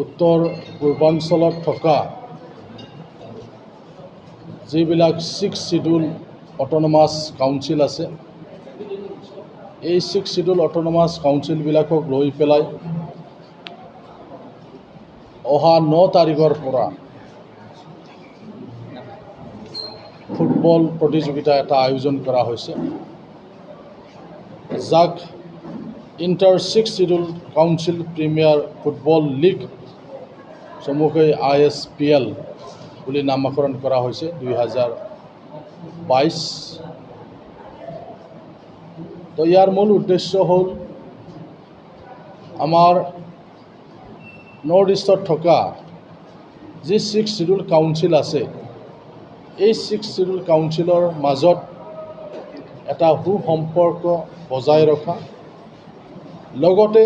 উত্তৰ পূৰ্বাঞ্চলত থকা যিবিলাক 6 শিডিউল অট'নমাছ কাউন্সিল আছে, এই 6 শিডিউল অট'নমাছ কাউন্সিলবিলাকক লৈ পেলাই অহা 9 তাৰিখৰ পৰা ফুটবল প্ৰতিযোগিতা এটা আয়োজন কৰা হৈছে, যাক inter 6 schedule council premier football league চমুকৈ Ispl বুলি নামকৰণ কৰা হৈছে 2022। তো ইয়াৰ মূল উদ্দেশ্য হ'ল আমাৰ নৰ্থ ইষ্টত থকা যি 6 শিডিউল কাউন্সিল আছে, এই 6 শিডিউল কাউন্সিলৰ মাজত এটা সুসম্পৰ্ক বজাই ৰখা, লগতে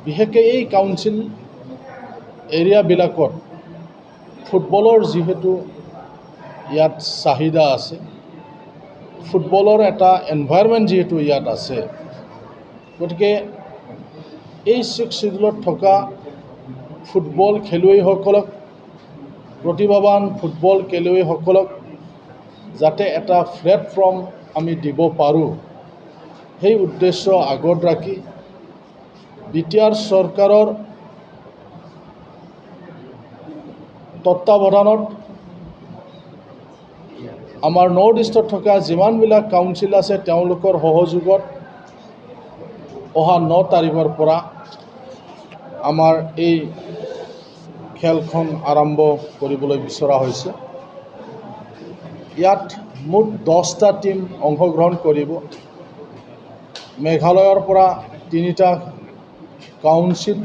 বিশেষকৈ এই কাউন্সিল এৰিয়াবিলাকত ফুটবলৰ যিহেতু ইয়াত চাহিদা আছে, ফুটবলৰ এটা এনভাইৰনমেণ্ট যিহেতু ইয়াত আছে, গতিকে এই 6 শিডিউলত থকা ফুটবল খেলুৱৈসকলক, প্ৰতিভাৱান ফুটবল খেলুৱৈসকলক যাতে এটা প্লেটফৰ্ম আমি দিব পাৰোঁ, সেই উদ্দেশ্য আগত ৰাখি বিটিআৰ চৰকাৰৰ তত্ত্বাৱধানত আমাৰ নৰ্থ ইষ্টত থকা যিমানবিলাক কাউন্সিল আছে তেওঁলোকৰ সহযোগত অহা 9 তাৰিখৰ পৰা আমাৰ এই খেলখন আৰম্ভ কৰিবলৈ বিচৰা হৈছে। ইয়াত মুঠ 10টা টীম অংশগ্ৰহণ কৰিব। মেঘালয়ৰ পৰা 3টা কাউন্সিল,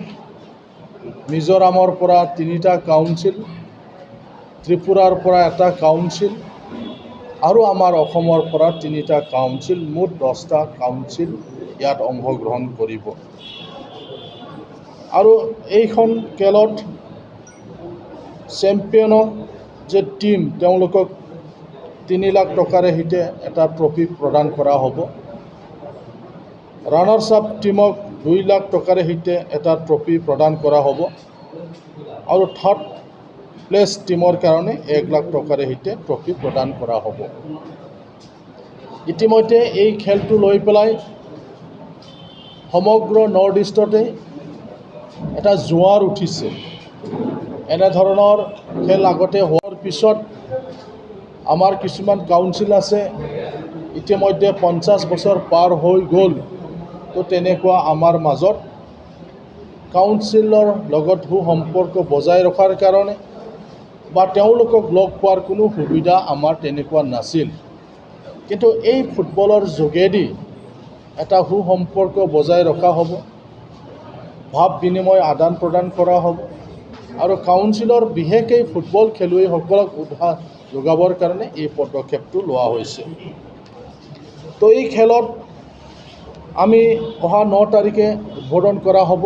মিজোৰামৰ পৰা 3টা কাউন্সিল, ত্ৰিপুৰাৰ পৰা 1টা কাউন্সিল আৰু আমাৰ অসমৰ পৰা 3টা কাউন্সিল, মুঠ 10টা কাউন্সিল ইয়াত অংশগ্ৰহণ কৰিব। আৰু এইখন খেলত চেম্পিয়নক যে টীম, তেওঁলোকক 3 লাখ টকাৰে সৈতে এটা ট্ৰফি প্ৰদান কৰা হ'ব। ৰানাৰ্ছ আপ টীমক 2 লাখ টকাৰে সৈতে এটা ট্ৰফি প্ৰদান কৰা হ'ব আৰু থাৰ্ড প্লেচ টীমৰ কাৰণে 1 লাখ টকাৰে সৈতে ট্ৰফি প্ৰদান কৰা হ'ব। ইতিমধ্যে এই খেলটো লৈ পেলাই সমগ্ৰ নৰ্থ ইষ্টতে এটা জোৱাৰ উঠিছে। এনেধৰণৰ খেল আগতে হোৱাৰ পিছত আমাৰ কিছুমান কাউন্সিল আছে, ইতিমধ্যে 50 বছৰ পাৰ হৈ গ'ল। তো তেনেকুৱা আমাৰ মাজত কাউন্সিলৰ লগত সুসম্পৰ্ক বজাই ৰখাৰ কাৰণে বা তেওঁলোকক লগ পোৱাৰ কোনো সুবিধা আমাৰ তেনেকুৱা নাছিল। কিন্তু এই ফুটবলৰ যোগেদি এটা সুসম্পৰ্ক বজাই ৰখা হ'ব, ভাৱ বিনিময় আদান প্ৰদান কৰা হ'ব আৰু কাউন্সিলৰ বিশেষকৈ ফুটবল খেলুৱৈসকলক উৎসাহ যোগাবৰ কাৰণে এই পদক্ষেপটো লোৱা হৈছে। তো এই খেলত আমি অহা 9 তাৰিখে উদ্বোধন কৰা হ'ব।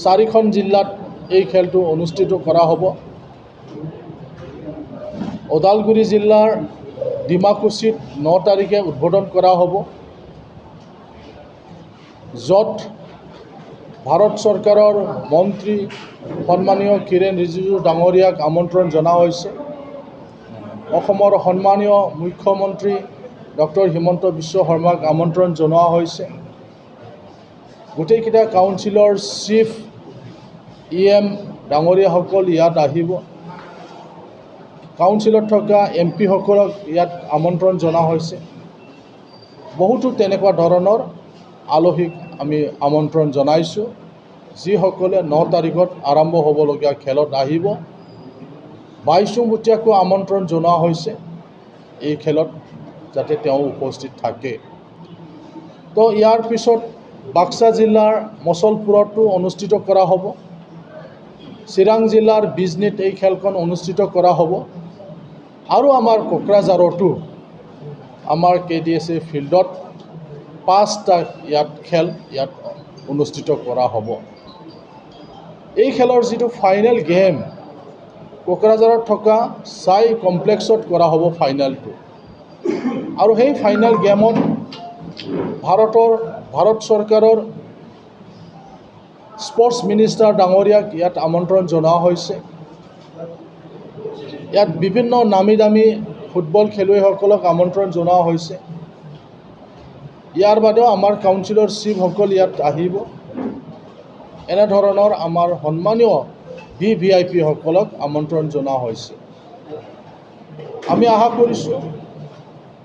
4খন জিলাত এই খেলটো অনুষ্ঠিত কৰা হ'ব। ওদালগুৰি জিলাৰ ডিমাকুছিত 9 তাৰিখে উদ্বোধন কৰা হ'ব, য'ত ভাৰত চৰকাৰৰ মন্ত্ৰী সন্মানীয় কিৰেণ ৰিজিজু ডাঙৰীয়াক আমন্ত্ৰণ জনোৱা হৈছে। অসমৰ সন্মানীয় মুখ্যমন্ত্ৰী ডক্টৰ হিমন্ত বিশ্ব শৰ্মাক আমন্ত্ৰণ জনোৱা হৈছে। গোটেইকেইটা কাউন্সিলৰ চিফ EM ডাঙৰীয়াসকল ইয়াত আহিব। কাউন্সিলত থকা MP সকলক ইয়াত আমন্ত্ৰণ জনোৱা হৈছে। বহুতো তেনেকুৱা ধৰণৰ আলহীক আমি আমন্ত্ৰণ জনাইছোঁ, যিসকলে 9 তাৰিখত আৰম্ভ হ'বলগীয়া খেলত আহিব। 22মুখীয়াকৈ আমন্ত্ৰণ জনোৱা হৈছে এই খেলত যাতে তেওঁ উপস্থিত থাকে। তো ইয়াৰ পিছত বাক্সা জিলাৰ মছলপুৰতো অনুষ্ঠিত কৰা হ'ব। চিৰাং জিলাৰ বিজনীত এই খেলখন অনুষ্ঠিত কৰা হ'ব আৰু আমাৰ কোকৰাঝাৰতো আমাৰ KDSA ফিল্ডত 5টা খেল ইয়াত অনুষ্ঠিত কৰা হ'ব। এই খেলৰ যিটো ফাইনেল গেম কোকৰাঝাৰত থকা চাই কমপ্লেক্সত কৰা হ'ব ফাইনেলটো, আৰু সেই ফাইনেল গেমত ভাৰত চৰকাৰৰ স্পৰ্টছ মিনিষ্টাৰ ডাঙৰীয়াক ইয়াত আমন্ত্ৰণ জনোৱা হৈছে। ইয়াত বিভিন্ন নামী দামী ফুটবল খেলুৱৈসকলক আমন্ত্ৰণ জনোৱা হৈছে। ইয়াৰ বাদেও আমাৰ কাউন্সিলৰ চিফসকল ইয়াত আহিব। এনেধৰণৰ আমাৰ সন্মানীয় VVIP সকলক আমন্ত্ৰণ জনোৱা হৈছে। আমি আশা কৰিছোঁ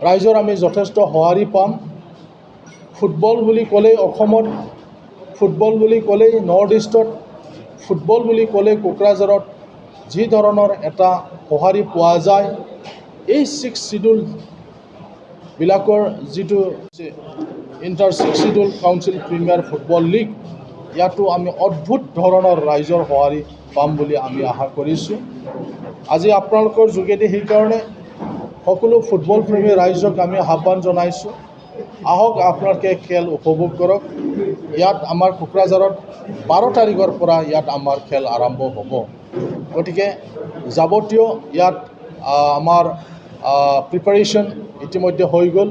ৰাইজৰ আমি যথেষ্ট সঁহাৰি পাম। ফুটবল বুলি ক'লেই অসমত, ফুটবল বুলি ক'লেই নৰ্থ ইষ্টত, ফুটবল বুলি ক'লেই কোকৰাঝাৰত যি ধৰণৰ এটা সঁহাৰি পোৱা যায়, এই 6 শিডিউলবিলাকৰ যিটো inter 6 schedule council premier football league, ইয়াতো আমি অদ্ভুত ধৰণৰ ৰাইজৰ সঁহাৰি পাম বুলি আমি আশা কৰিছোঁ। আজি আপোনালোকৰ যোগেদি সেইকাৰণে সকলো ফুটবল প্ৰেমী ৰাইজক আমি আহ্বান জনাইছোঁ, আহক আপোনালোকে খেল উপভোগ কৰক। ইয়াত আমাৰ কোকৰাঝাৰত 12 তাৰিখৰ পৰা ইয়াত আমাৰ খেল আৰম্ভ হ'ব। গতিকে যাৱতীয় ইয়াত আমাৰ প্ৰিপাৰেশ্যন ইতিমধ্যে হৈ গ'ল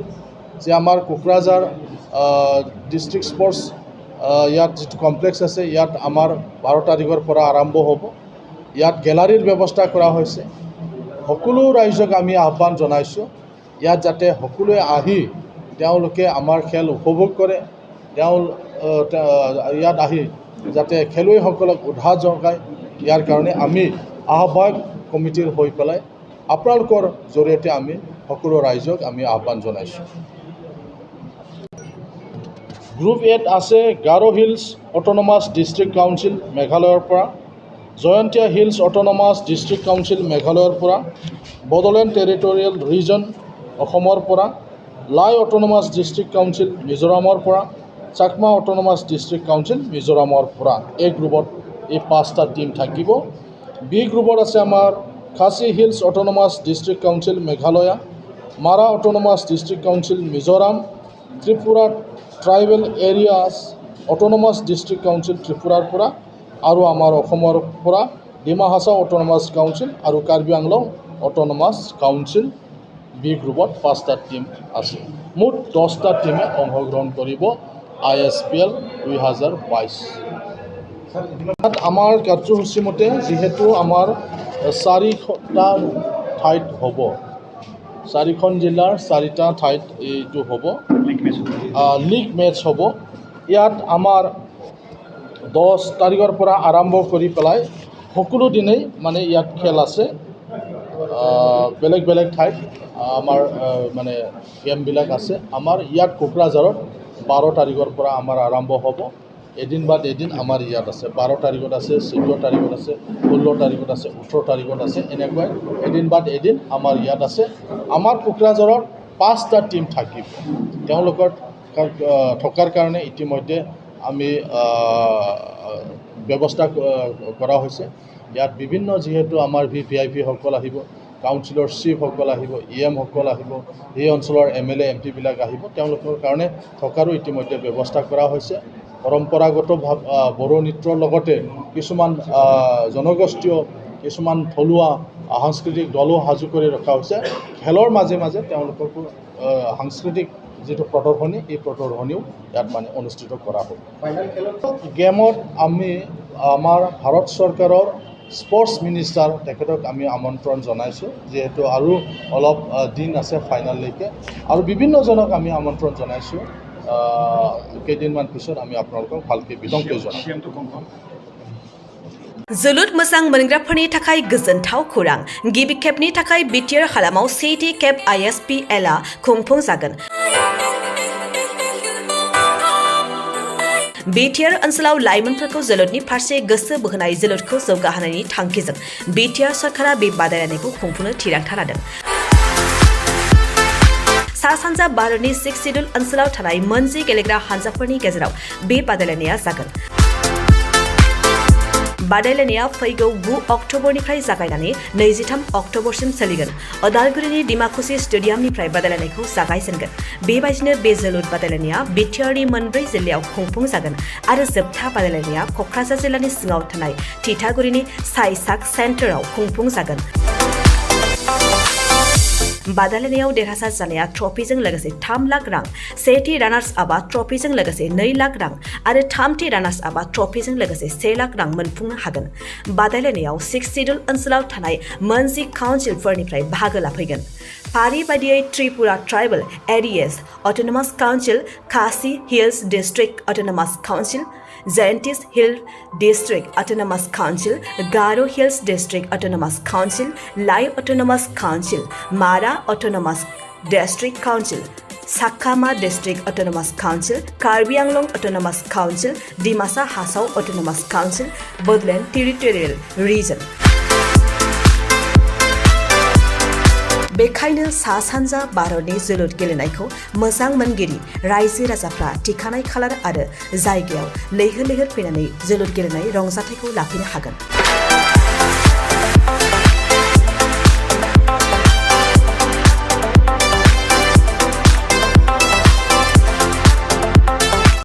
যে আমাৰ কোকৰাঝাৰ ডিষ্ট্ৰিক্ট স্পৰ্টছ ইয়াত যিটো কমপ্লেক্স আছে, ইয়াত আমাৰ 12 তাৰিখৰ পৰা আৰম্ভ হ'ব। ইয়াত গেলাৰীৰ ব্যৱস্থা কৰা হৈছে। সকলো ৰাইজক আমি আহ্বান জনাইছোঁ, ইয়াত যাতে সকলোৱে আহি তেওঁলোকে আমাৰ খেল উপভোগ কৰে। ইয়াত আহি যাতে খেলুৱৈসকলক উৎসাহ জগায়, ইয়াৰ কাৰণে আমি আহ্বায়ক কমিটিৰ হৈ পেলাই আপোনালোকৰ জৰিয়তে আমি সকলো ৰাইজক আমি আহ্বান জনাইছোঁ। গ্ৰুপ এত আছে Garo hills autonomous district council মেঘালয়ৰ পৰা, Jaintia hills autonomous district council মেঘালয়ৰ পৰা, বড়োলেণ্ড টেৰিটৰিয়েল ৰিজন অসমৰ পৰা, লাই অট'নমাছ ডিষ্ট্ৰিক্ট কাউন্সিল মিজোৰামৰ পৰা, চাকমা অট'নমাছ ডিষ্ট্ৰিক্ট কাউন্সিল মিজোৰামৰ পৰা। এই গ্ৰুপত এই 5টা টীম থাকিব। বি গ্ৰুপত আছে আমাৰ Khasi hills autonomous district council Meghalaya, Mara autonomous district council Mizoram, Tripura tribal areas autonomous district council ত্ৰিপুৰাৰ পৰা, আৰু আমাৰ অসমৰ পৰা ডিমা হাছাও অট'নমাছ কাউন্সিল আৰু Karbi Anglong autonomous council. B গ্ৰুপত 5টা টীম আছে। মুঠ 10টা টীমে অংশগ্ৰহণ কৰিব Ispl 2022। আমাৰ কাৰ্যসূচী মতে যিহেতু আমাৰ 4টা ঠাইত হ'ব, 4খন জিলাৰ 4টা ঠাইত এইটো হ'ব, লীগ মেটচ হ'ব। ইয়াত আমাৰ 10 তাৰিখৰ পৰা আৰম্ভ কৰি পেলাই সকলো দিনেই মানে ইয়াত খেল আছে। বেলেগ বেলেগ ঠাইত আমাৰ মানে গেমবিলাক আছে। আমাৰ ইয়াত কোকৰাঝাৰত 12 তাৰিখৰ পৰা আমাৰ আৰম্ভ হ'ব। এদিন বাদ এদিন আমাৰ ইয়াত আছে। 12 তাৰিখত আছে, 14 তাৰিখত আছে, 16 তাৰিখত আছে, 18 তাৰিখত আছে। এনেকৈ এদিন বাদ এদিন আমাৰ ইয়াত আছে। আমাৰ কোকৰাঝাৰত 5টা টীম থাকিব। তেওঁলোকৰ থকাৰ কাৰণে ইতিমধ্যে আমি ব্যৱস্থা কৰা হৈছে। ইয়াত বিভিন্ন যিহেতু আমাৰ VVIP সকল আহিব, কাউন্সিলৰ চিফসকল আহিব, সকল আহিব, এই অঞ্চলৰ MLA MP বিলাক আহিব। তেওঁলোকৰ কাৰণে থকাৰো ইতিমধ্যে ব্যৱস্থা কৰা হৈছে। পৰম্পৰাগত বড়ো নৃত্যৰ লগতে কিছুমান জনগোষ্ঠীয়, কিছুমান থলুৱা সাংস্কৃতিক দলো সাজু কৰি ৰখা হৈছে। খেলৰ মাজে মাজে তেওঁলোককো সাংস্কৃতিক যিটো প্ৰদৰ্শনী, এই প্ৰদৰ্শনীও ইয়াত মানে অনুষ্ঠিত কৰা হ'ব। গেমত আমি আমাৰ ভাৰত চৰকাৰৰ স্পৰ্টছ মিনিষ্টাৰ তেখেতক আমি আমন্ত্ৰণ জনাইছোঁ, যিহেতু আৰু অলপ দিন আছে ফাইনেললৈকে, আৰু বিভিন্নজনক আমি আমন্ত্ৰণ জনাইছোঁ। কেইদিনমান পিছত আমি আপোনালোকক ভালকৈ বিতংকৈ জনাম। जोलुर मोजां मोनग्राफोरनि थाखाय गोजोनथाव खौरां। गिबि खेबनि थाखाय बिटिआर हालामाव 7थि खेब Ispl आ खुंफुंजागोन। बिटिआर ओनसोलाव लाइमोनफोरखौ जोलुरनि फारसे गोसो बोहोनाय, जोलुरखौ जौगाहोनायनि थांखिजों बिटिआर सरकारा बे बादायलायनायखौ खुंफुंनो थिरांथा लादों। सा सानजा भारतनि 6 शिडिउल ओनसोलाव थानाय मोनजि गेलेग्रा हानजाफोरनि गेजेराव बे बादायलायनाया जागोन। बादायलायनाया फैगौ 9 अक्ट'बरनिफ्राय जागायनानै 23 अक्ट'बरसिम सोलिगोन। अदालगुरिनि डिमाकुसि स्टेडियामनिफ्राय बादायलायनायखौ जागायजेनगोन। बेबायदिनो बे जोलुर बादायलायनाया बिटिआरनि 4 जिल्लायाव खुंफुंजागोन आरो जोबथा बादायलायनाया क'क्राझार जिल्लानि सिङाव थानाय थिथागुरिनि साइसाक सेन्टाराव खुंफुंजागोन। बादायलायनायाव देरहासार जानाया ट्रफिजों लोगोसे 3 लाख रां, सेथि रानार्स आपआ ट्रफिजों लोगोसे 2 लाख रां आरो थामथि रानार्स आपआ ट्रफिजों लोगोसे 1 लाख रां मोनफुंनो हागोन। बादायलायनायाव 6 सिडुल ओनसोलाव थानाय 10 काउन्सिलफोरनिफ्राय बाहागो लाफैगोन। फारि बायदियै Tripura tribal areas autonomous council, Khasi hills district autonomous council, Jaintia hill district autonomous council, Garo hills district autonomous council, Lai autonomous council, Mara autonomous district council, Chakma district autonomous council, Karbi Anglong autonomous council, Dimasa Hasao autonomous council, Bodoland territorial region. बेखायनो सा सानजा भारतनि जोलुर गेलेनायखौ मोजां मोनगिरि रायजो राजाफ्रा थिखानाय खालार आरो जायगायाव लैहोर लैहोर फैनानै जोलुर गेलेनाय रंजाथायखौ लाफैनो हागोन।